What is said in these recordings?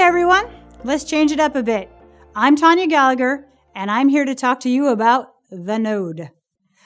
everyone, let's change it up a bit. I'm Tanya Gallagher, and I'm here to talk to you about the node.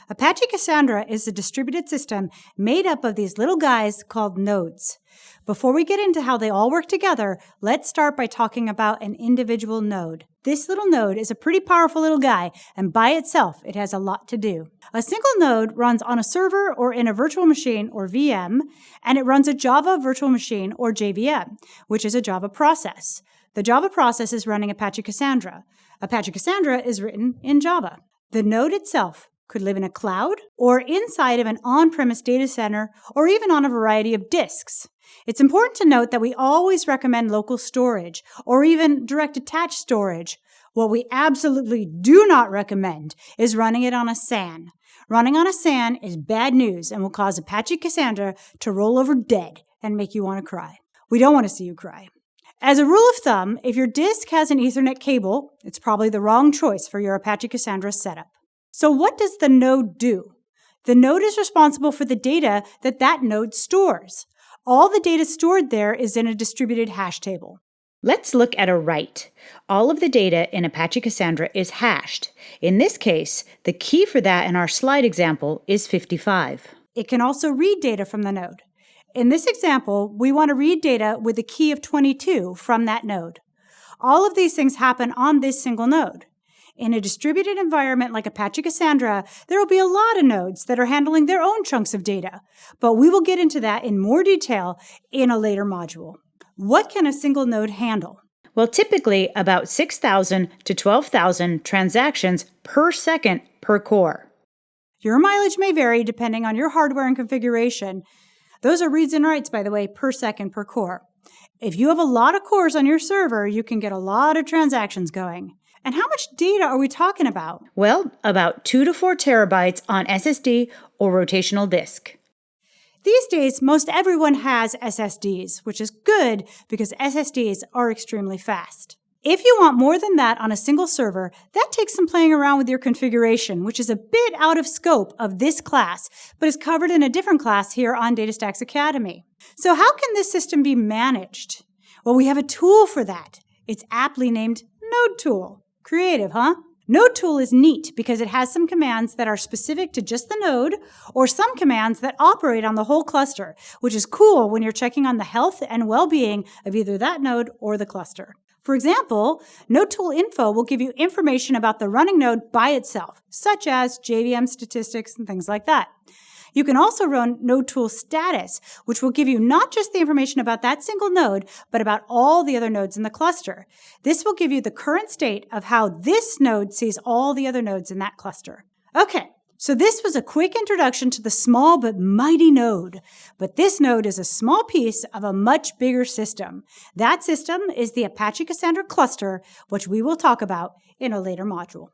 Apache Cassandra is a distributed system made up of these little guys called nodes. Before we get into how they all work together, let's start by talking about an individual node. This little node is a pretty powerful little guy, and by itself, it has a lot to do. A single node runs on a server or in a virtual machine or VM, and it runs a Java virtual machine or JVM, which is a Java process. The Java process is running Apache Cassandra. Apache Cassandra is written in Java. The node itself could live in a cloud or inside of an on-premise data center or even on a variety of disks. It's important to note that we always recommend local storage or even direct attached storage. What we absolutely do not recommend is running it on a SAN. Running on a SAN is bad news and will cause Apache Cassandra to roll over dead and make you want to cry. We don't want to see you cry. As a rule of thumb, if your disk has an Ethernet cable, it's probably the wrong choice for your Apache Cassandra setup. So what does the node do? The node is responsible for the data that node stores. All the data stored there is in a distributed hash table. Let's look at a write. All of the data in Apache Cassandra is hashed. In this case, the key for that in our slide example is 55. It can also read data from the node. In this example, we want to read data with a key of 22 from that node. All of these things happen on this single node. In a distributed environment like Apache Cassandra, there will be a lot of nodes that are handling their own chunks of data, but we will get into that in more detail in a later module. What can a single node handle? Well, typically about 6,000 to 12,000 transactions per second per core. Your mileage may vary depending on your hardware and configuration. Those are reads and writes, by the way, per second per core. If you have a lot of cores on your server, you can get a lot of transactions going. And how much data are we talking about? Well, about 2 to 4 terabytes on SSD or rotational disk. These days, most everyone has SSDs, which is good because SSDs are extremely fast. If you want more than that on a single server, that takes some playing around with your configuration, which is a bit out of scope of this class, but is covered in a different class here on DataStax Academy. So how can this system be managed? Well, we have a tool for that. It's aptly named Node Tool. Creative, huh? Node Tool is neat because it has some commands that are specific to just the node or some commands that operate on the whole cluster, which is cool when you're checking on the health and well-being of either that node or the cluster. For example, Node Tool Info will give you information about the running node by itself, such as JVM statistics and things like that. You can also run Node Tool Status, which will give you not just the information about that single node, but about all the other nodes in the cluster. This will give you the current state of how this node sees all the other nodes in that cluster. Okay, so this was a quick introduction to the small but mighty node. But this node is a small piece of a much bigger system. That system is the Apache Cassandra cluster, which we will talk about in a later module.